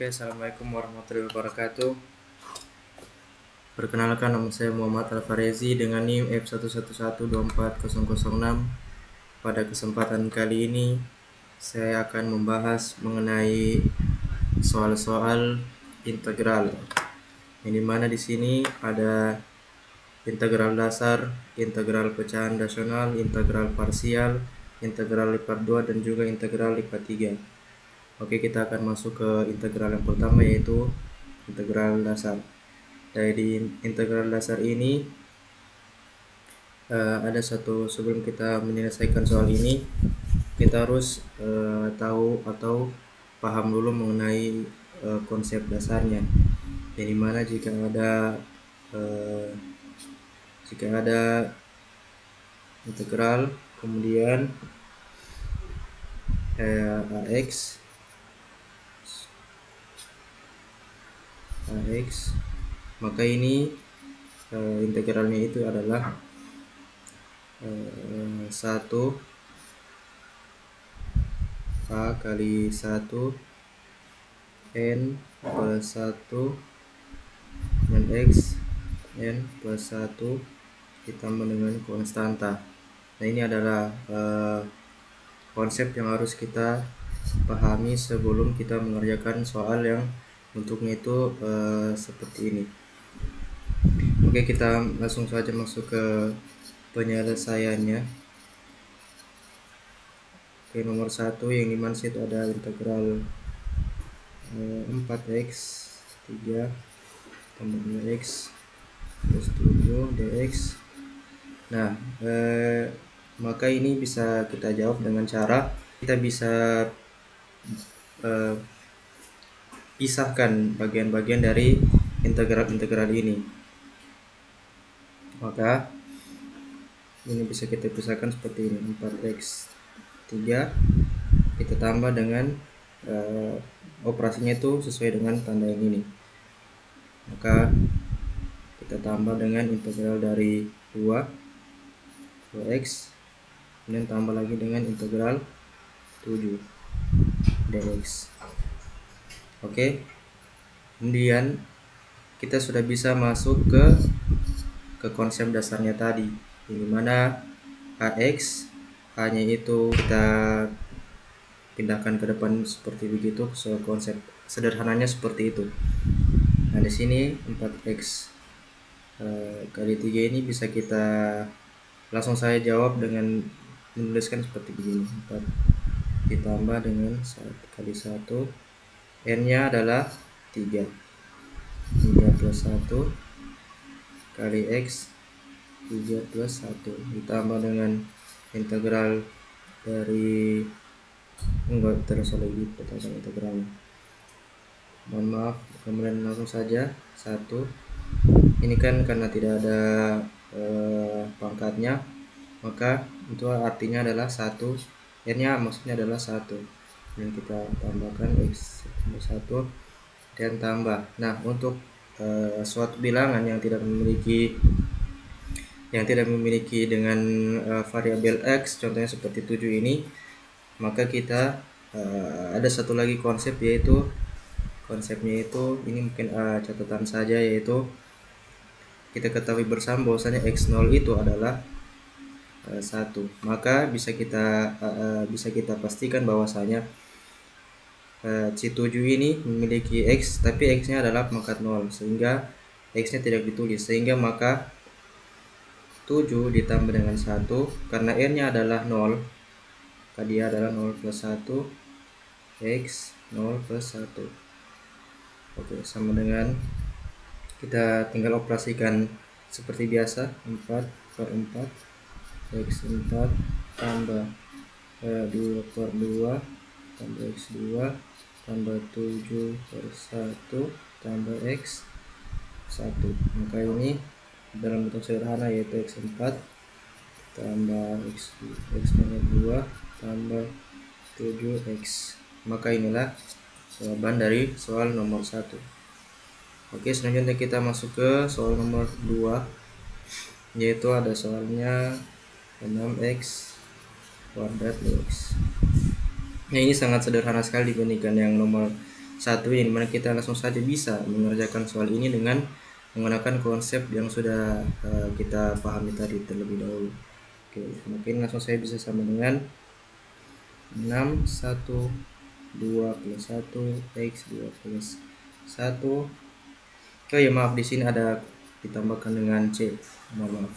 Oke, assalamualaikum warahmatullahi wabarakatuh. Perkenalkan, nama saya Muhammad Alfarezi dengan NIM F111240006. Pada kesempatan kali ini saya akan membahas mengenai soal-soal integral. Yang dimana di sini ada integral dasar, integral pecahan rasional, integral parsial, integral lipat 2 dan juga integral lipat 3. Oke, kita akan masuk ke integral yang pertama, yaitu integral dasar. Dari integral dasar ini ada satu, sebelum kita menyelesaikan soal ini, kita harus tahu atau paham dulu mengenai konsep dasarnya. Jadi mana jika ada integral kemudian AX, maka ini integralnya itu adalah 1 A kali 1 N plus 1 dan X N plus 1 ditambah dengan konstanta. Nah, ini adalah konsep yang harus kita pahami sebelum kita mengerjakan soal yang bentuknya itu seperti ini. Oke, kita langsung saja masuk ke penyelesaiannya. Oke, nomor 1 yang dimana situ ada integral 4x 3 tambah 2x plus 7 dx. Nah, maka ini bisa kita jawab dengan cara kita bisa pisahkan bagian-bagian dari integral ini. Maka ini bisa kita pisahkan seperti ini. 4x 3 kita tambah dengan operasinya itu sesuai dengan tanda yang ini. Maka kita tambah dengan integral dari 2x kemudian tambah lagi dengan integral 7 dx. Oke, kemudian kita sudah bisa masuk ke konsep dasarnya tadi, di mana AX hanya itu kita pindahkan ke depan seperti begitu. So, konsep sederhananya seperti itu. Nah, di sini 4x kali 3 ini bisa kita langsung saya jawab dengan menuliskan seperti begini. 4 ditambah dengan 1 kali 1, N nya adalah 3 plus 1 kali X 3 plus 1 ditambah dengan integral dari terus lagi pertanyaan integral, mohon maaf, kemudian langsung saja 1. Ini kan karena tidak ada pangkatnya, maka itu artinya adalah 1. N nya maksudnya adalah 1, dan kita tambahkan X 1 dan tambah. Nah, untuk suatu bilangan yang tidak memiliki dengan variabel X, contohnya seperti 7 ini, maka kita ada satu lagi konsep, yaitu konsepnya itu ini mungkin catatan saja, yaitu kita ketahui bersama bahwasanya X0 itu adalah 1. Maka bisa kita pastikan bahwasanya C7 ini memiliki X, tapi X nya adalah pangkat 0, sehingga X nya tidak ditulis, sehingga maka 7 ditambah dengan 1 karena N nya adalah 0, maka dia adalah 0 plus 1 X 0 plus 1. Oke, sama dengan kita tinggal operasikan seperti biasa, 4 per 4 X 4 tambah 2 per 2 tambah X 2 tambah 7 per 1 tambah X 1. Maka ini dalam bentuk sederhana, yaitu X 4 tambah X 2 tambah 7X. Maka inilah jawaban dari soal nomor 1. Oke, selanjutnya kita masuk ke soal nomor 2, yaitu ada soalnya 6x kuadrat dx. Nah, ini sangat sederhana sekali dibandingkan yang nomor satu ini, mana kita langsung saja bisa mengerjakan soal ini dengan menggunakan konsep yang sudah kita pahami tadi terlebih dahulu. Oke, mungkin langsung saya bisa sama dengan 6 1 2 plus 1 X 2 plus 1. Oh ya maaf, di sini ada ditambahkan dengan C, mohon maaf.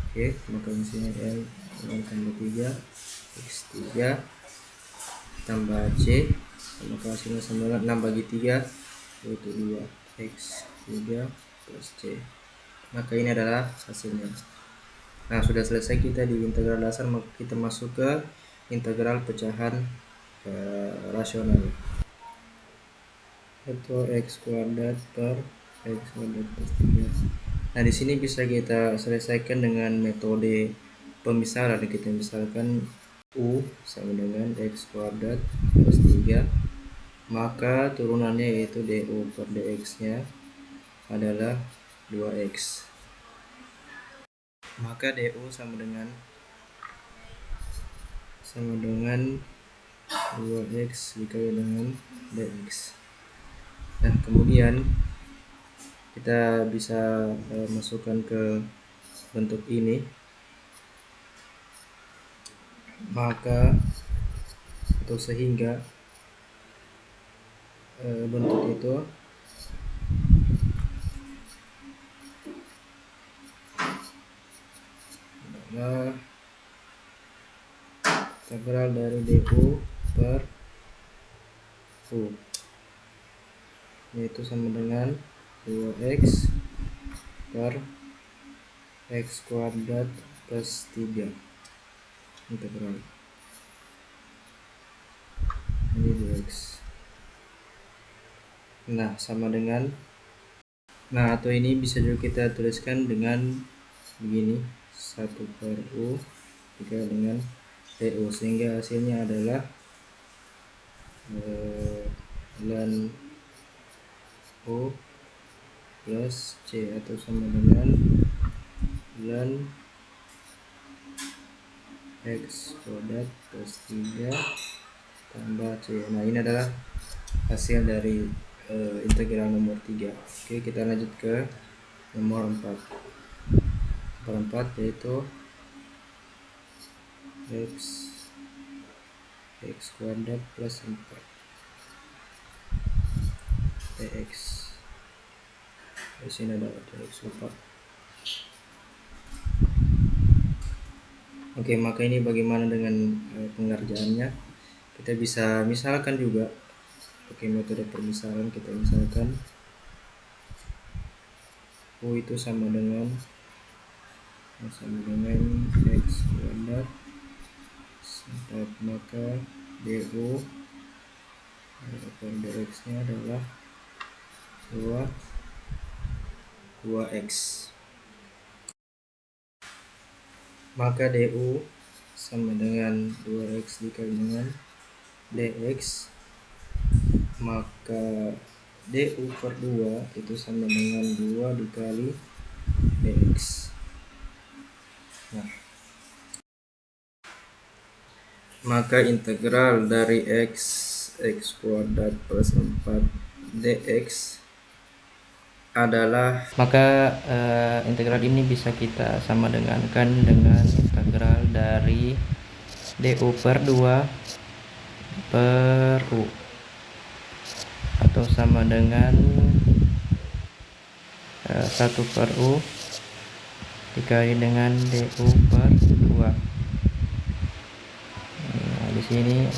Oke, maka di sini L tambah 3 X 3 tambah C, maka hasilnya sama dengan 6 bagi 3 yaitu 2 X 3 plus C. Maka ini adalah hasilnya. Nah, sudah selesai kita di integral dasar, maka kita masuk ke integral pecahan rasional. Atau X kuadrat per X kuadrat plus 3. Nah, di sini bisa kita selesaikan dengan metode pemisalan. Kita misalkan U sama dengan X kuadrat plus 3, maka turunannya yaitu DU per DX nya adalah 2X. Maka DU sama dengan 2X dikali dengan DX. Dan kemudian kita bisa masukkan ke bentuk ini, maka atau sehingga bentuk itu adalah integral dari DU per U, yaitu sama dengan 2X per X kuadrat plus 3 integral ini 2X. Nah, sama dengan, nah atau ini bisa juga kita tuliskan dengan begini, 1 per U dikali dengan DU, sehingga hasilnya adalah ln U plus C atau sama dengan ln X kuadrat plus 3 tambah C. Nah, ini adalah hasil dari integral nomor 3. Oke, kita lanjut ke nomor 4. Nomor 4 yaitu X kuadrat plus 4 dx. Di sini ada dx 4. Oke, maka ini bagaimana dengan pengerjaannya? Kita bisa misalkan juga pakai metode permisalan. Kita misalkan U itu sama dengan X kuadrat 4, maka DU per dx nya adalah 2X. Maka DU sama dengan 2X dikali dengan DX, maka DU per 2 itu sama dengan 2 dikali DX. Nah, maka integral dari X kuadrat plus 4 dx adalah, maka integral ini bisa kita sama dengankan dengan integral dari DU per 2 per U, atau sama dengan 1 per U dikali dengan DU per 2. Nah, di sini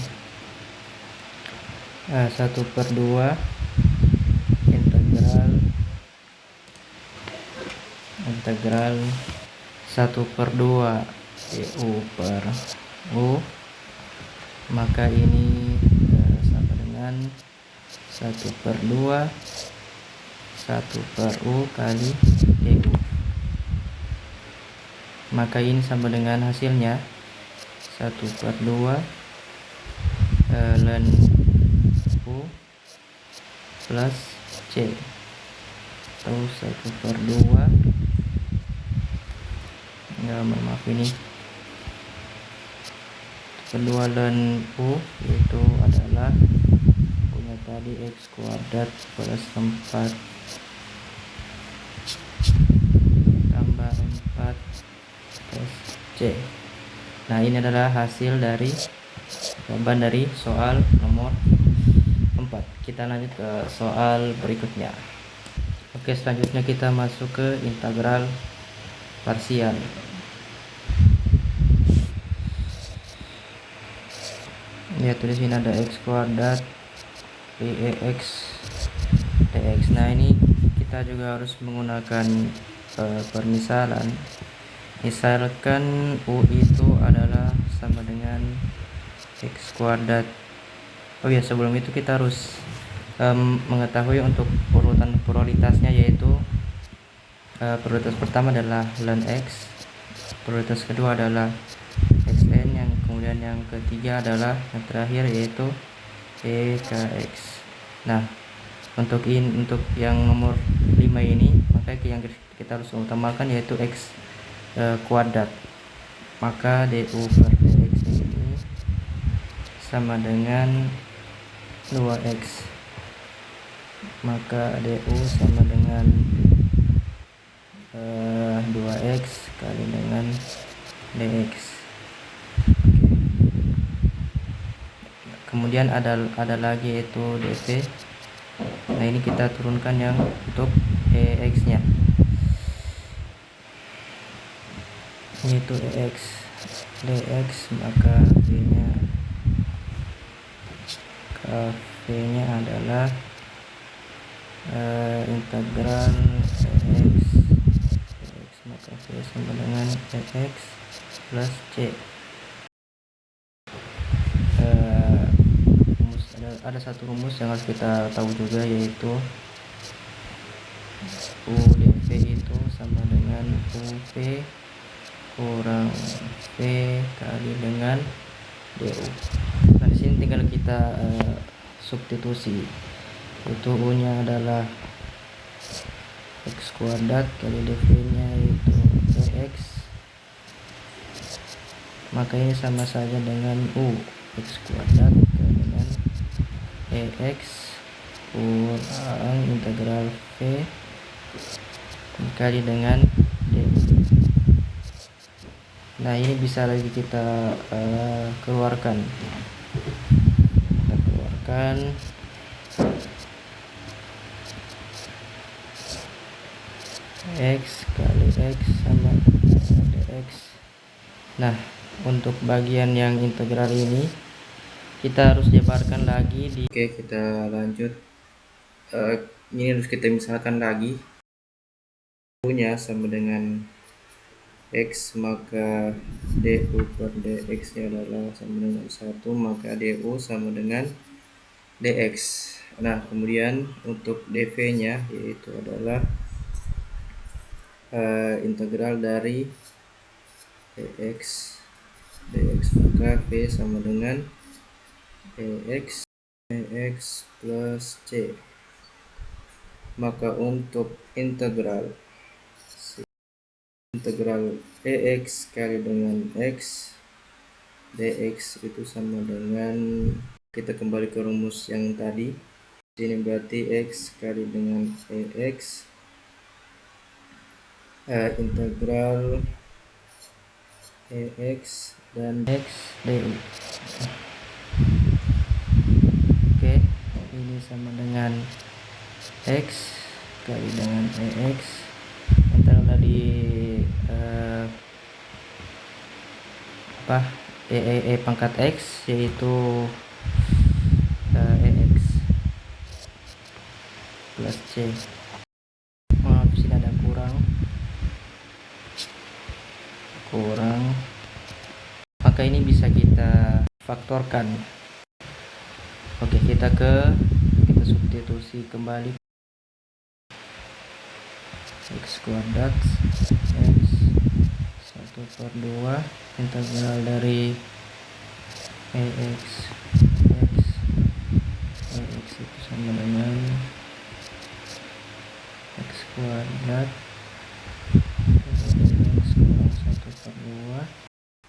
1 per 2 integral 1 per 2 DU per U, maka ini sama dengan 1 per 2 1 per U kali DU, maka ini sama dengan hasilnya 1 per 2 ln U plus C, atau 1 per 2 maaf, ini kedua ln U, yaitu adalah U nya tadi x kuadrat plus 4 tambah 4 plus c. Nah, ini adalah hasil dari jawaban dari soal nomor 4. Kita lanjut ke soal berikutnya. Oke, selanjutnya kita masuk ke integral parsial. Ya, tulis ini ada x kuadrat dx dx. Nah, ini kita juga harus menggunakan permisalan. Misalkan u itu adalah sama dengan x kuadrat. Oh ya, sebelum itu kita harus mengetahui untuk urutan prioritasnya, yaitu prioritas pertama adalah ln x, prioritas kedua adalah xn, yang kemudian yang ketiga adalah yang terakhir yaitu ekx. Nah, untuk yang nomor 5 ini, maka yang kita harus utamakan yaitu x kuadrat. Maka du per dx ini sama dengan 2x, maka du sama dengan 2x kali dengan dx. Kemudian ada lagi yaitu dv. Nah, ini kita turunkan yang untuk x nya, yaitu dx, maka v nya adalah integral dx, maka v sama dengan dx plus c. Ada satu rumus yang harus kita tahu juga, yaitu u dv itu sama dengan uv kurang v kali dengan du. Nah, di sini tinggal kita substitusi, yaitu u nya adalah x kuadrat kali dv nya yaitu dx, maka ini sama saja dengan u x kuadrat kali dengan dx kurang integral v dikali dengan d. Nah, ini bisa lagi kita keluarkan. X kali x sama dx. Nah, untuk bagian yang integral ini kita harus jabarkan lagi di. Oke, kita lanjut. Ini harus kita misalkan lagi. U-nya sama dengan x, maka du per dx nya adalah sama dengan 1, maka du sama dengan dx. Nah, kemudian untuk dv nya yaitu adalah integral dari dx, maka v sama dengan dx plus c. Maka untuk integral dx kali dengan x dx itu sama dengan, kita kembali ke rumus yang tadi. Ini berarti x kali dengan dx integral dx dan x du. Oke, ini sama dengan x kali dengan dx, yang tadi pangkat x yaitu ex plus c. Maaf, sini ada kurang, maka ini bisa kita faktorkan. Oke, kita substitusi kembali. X kuadrat x 1/2 integral dari ex itu sama dengan x kuadrat x kurang 1/2,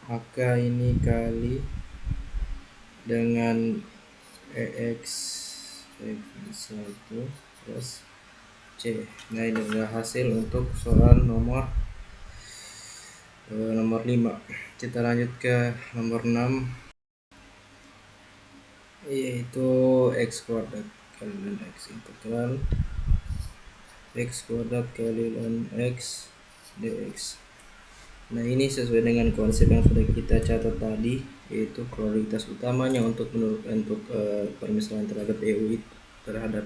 maka ini kali dengan ex 1 plus C. Nah, ini adalah hasil untuk soal nomor 5. Kita lanjut ke nomor 6, yaitu x kuadrat kali ln x, integral x kuadrat kali ln x dx. Nah, ini sesuai dengan konsep yang sudah kita catat tadi, yaitu prioritas utamanya untuk permisalan terhadap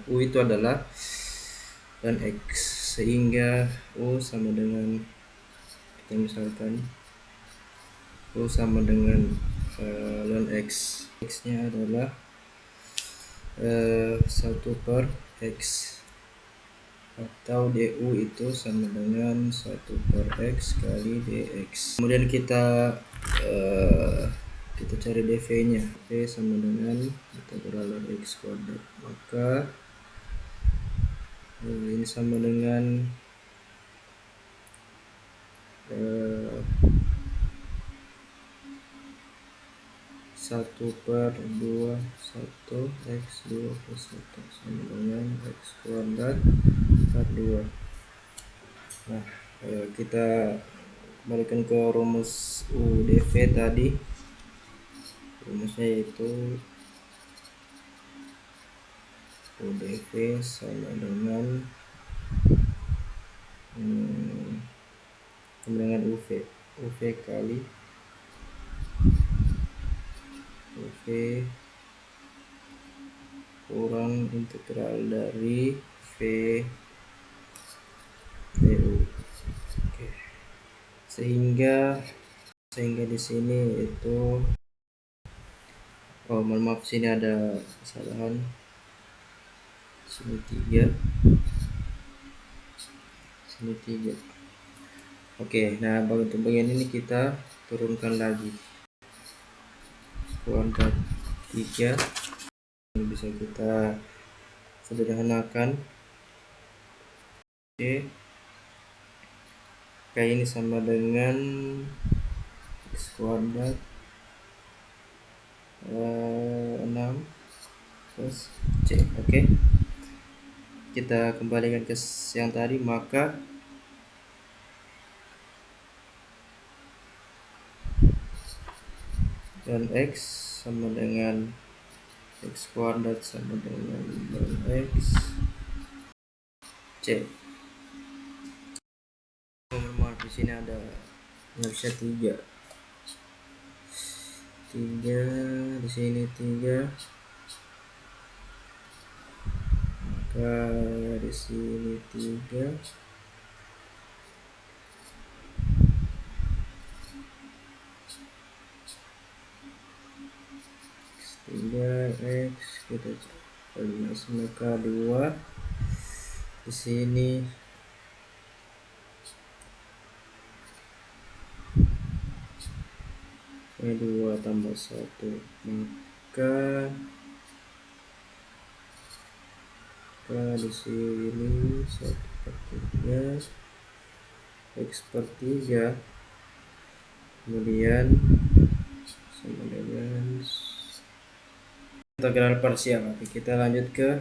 U itu adalah ln x, sehingga U sama dengan, kita misalkan U sama dengan ln x. X nya adalah 1 per x, atau du itu sama dengan 1 per x kali dx. Kemudian kita cari dv nya. V sama dengan integral x kuadrat, maka ini sama dengan 1 per 2 1 x 2 plus 1 sama dengan x kuadrat per 2. Nah, kita kembalikan ke rumus UdV tadi. Rumusnya yaitu UdV sama dengan UV kali UV kurang integral dari V du. Oke. Sehingga di sini itu, mohon maaf, sini ada kesalahan, sini 3, sini 3. Oke, nah untuk bagian ini kita turunkan lagi kuadrat 3, ini bisa kita sederhanakan. Oke, kayak ini sama dengan x kuadrat 6 plus C. Oke, kita kembalikan ke yang tadi, maka dan x sama dengan x kuadrat sama dengan dan x C. Mohon di sini ada nggak bisa 3, di sini 3, maka di sini 3, x kita kali maka 2, di sini ini 2 tambah 1, maka di sini 1 per 3 x per 3, kemudian sama dengan integral parsial. Oke, kita lanjut ke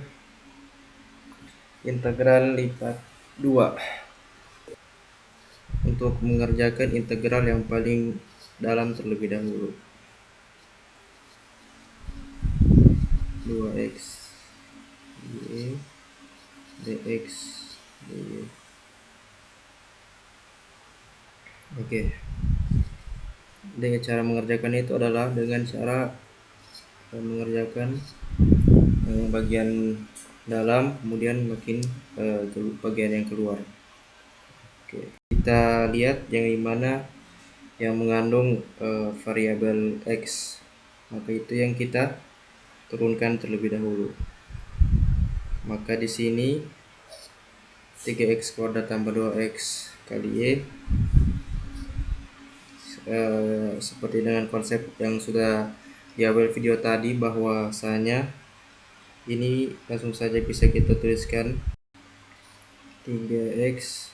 integral lipat 2 untuk mengerjakan integral yang paling dalam terlebih dahulu. 2x dy dx dy. Oke, dengan cara mengerjakan itu adalah dengan cara mengerjakan bagian dalam, kemudian makin bagian yang keluar. Oke, kita lihat yang dimana yang mengandung variabel x, maka itu yang kita turunkan terlebih dahulu. Maka di sini 3x kuadrat tambah 2x kali y, seperti dengan konsep yang sudah di awal video tadi, bahwasanya ini langsung saja bisa kita tuliskan 3x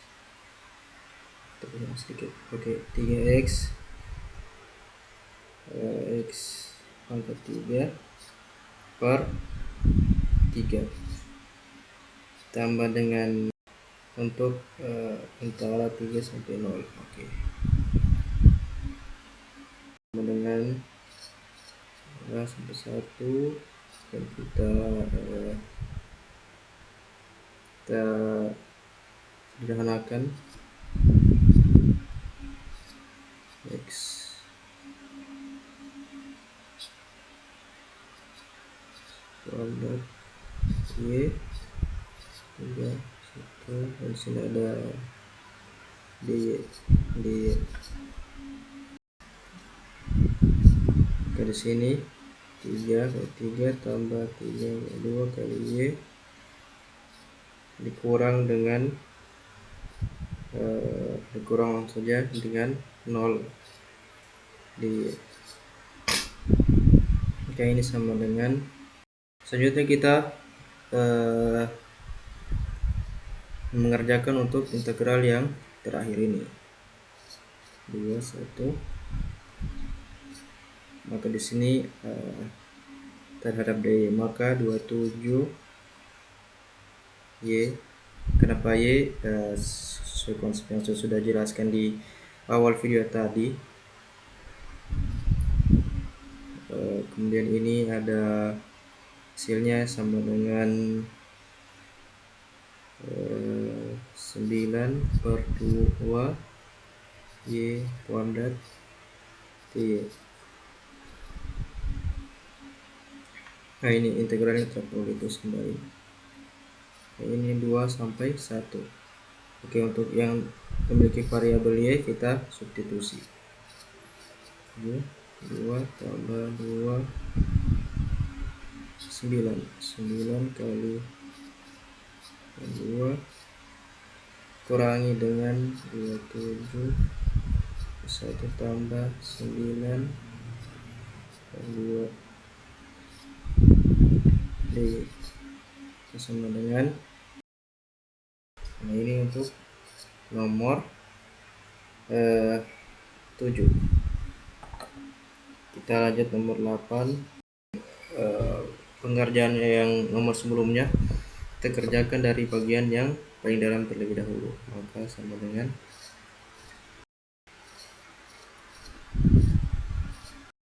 sedikit. Oke, 3x x pangkat 3 per 3 tambah dengan untuk antara 3 sampai 0. Oke. Sama dengan 2 sampai 1 dan kita sederhanakan X kuadrat Y 3 1 dan sini ada dy ke sini 3 kali 3 tambah 3 kali 2 kali Y dikurang dengan dikurang saja dengan 0 di. Oke, ini sama dengan, selanjutnya kita mengerjakan untuk integral yang terakhir ini 2 1, maka di sini terhadap dy maka 27 Y. Kenapa Y? Sesuai konsep yang saya sudah jelaskan di awal video tadi. Kemudian ini ada hasilnya sama dengan 9 per 2 Y kuadrat T. Nah, ini integralnya tertulis kembali. Nah, ini 2 sampai 1. Oke, untuk yang memiliki variabel Y kita substitusi. 2 tambah 2 9 kali 2 kurangi dengan 27 1 tambah 9 kali 2 D sama dengan, nah ini untuk nomor 7. Kita lanjut nomor 8. Pengerjaan yang nomor sebelumnya kita kerjakan dari bagian yang paling dalam terlebih dahulu, maka sama dengan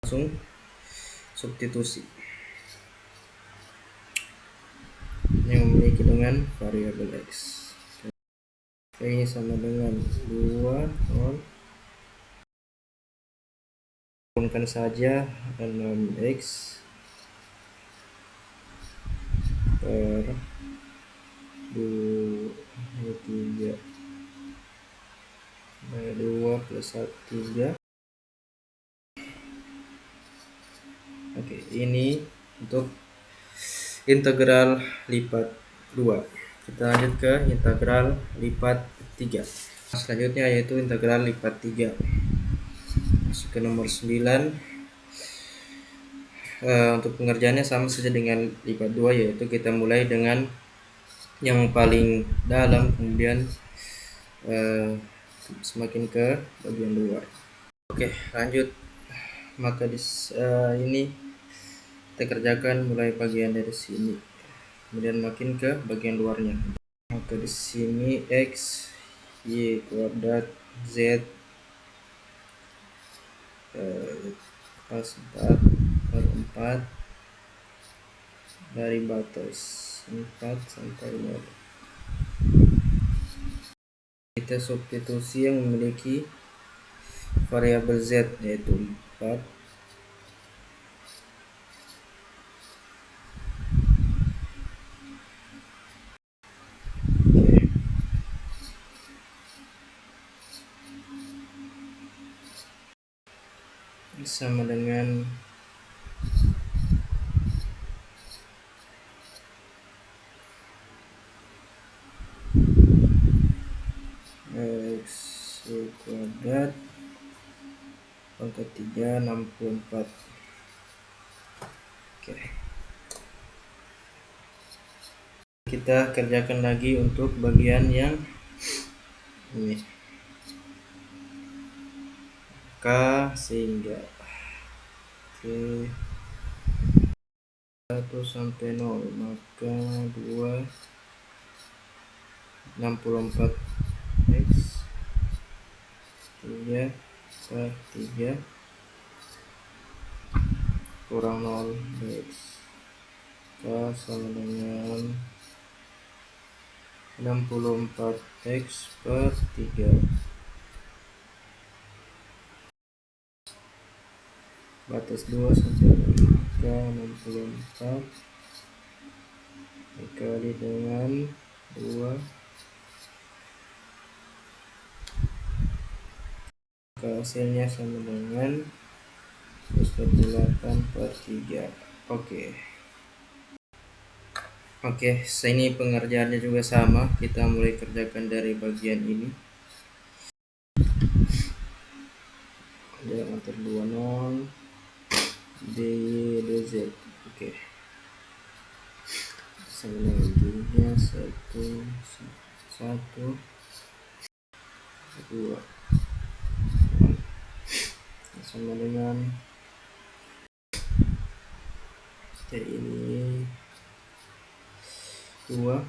langsung substitusi yang memiliki dengan variabel X. Ini sama dengan 2 0, turunkan saja 6x per 2 plus 3. Oke, ini untuk integral lipat 2. Kita lanjut ke integral lipat 3. Selanjutnya yaitu integral lipat 3. Masuk ke nomor 9. Untuk pengerjaannya sama saja dengan lipat 2, yaitu kita mulai dengan yang paling dalam, kemudian semakin ke bagian luar. Oke, lanjut. Maka ini kita kerjakan mulai bagian dari sini, kemudian makin ke bagian luarnya. Maka di sini X Y kuadrat Z pas 4 per 4 dari batas 4 sampai 0. Kita substitusi yang memiliki variabel Z yaitu 4. Sama dengan X kuadrat pangkat 3 64. Oke, kita kerjakan lagi untuk bagian yang ini K sehingga oke. 1 sampai 0, maka 2 64 X 3 per 3 kurang 0 X sama dengan 64 X per 3. Batas 2 sampai 6, maka 64 dikali dengan 2, maka hasilnya sama dengan 148 per 3. Oke, ini pengerjaannya juga sama. Kita mulai kerjakan dari bagian ini. Antar 20 DZ. Oke. Sama dengan 3 1 2 sama dengan ini 2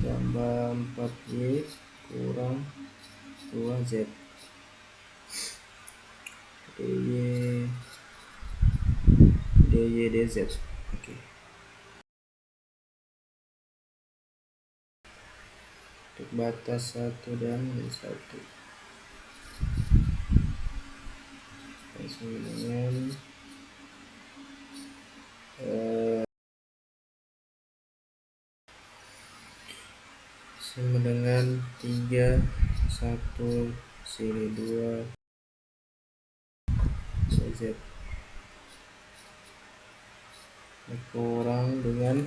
tambah 4Y kurang 2Z DZ. Oke. Untuk batas 1 dan 1 sama dengan sama dengan 3 1 sini 2 Z kurang dengan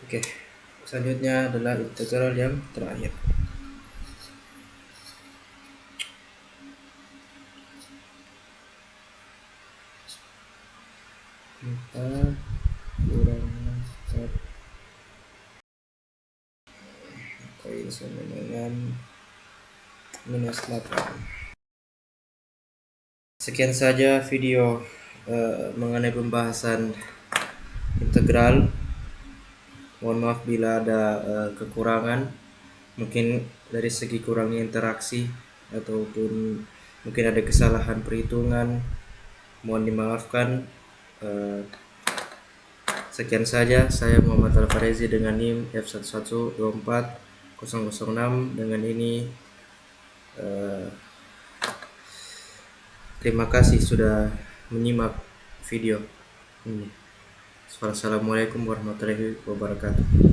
oke. Selanjutnya adalah integral yang terakhir. Empat kurang 4 kali sama dengan minus 8. Sekian saja video mengenai pembahasan integral. Mohon maaf bila ada kekurangan, mungkin dari segi kurangnya interaksi ataupun mungkin ada kesalahan perhitungan, mohon dimaafkan. Sekian saja, saya Muhammad Al-Farezi dengan NIM F1124006. Dengan ini terima kasih sudah menyimak video ini. Assalamualaikum warahmatullahi wabarakatuh.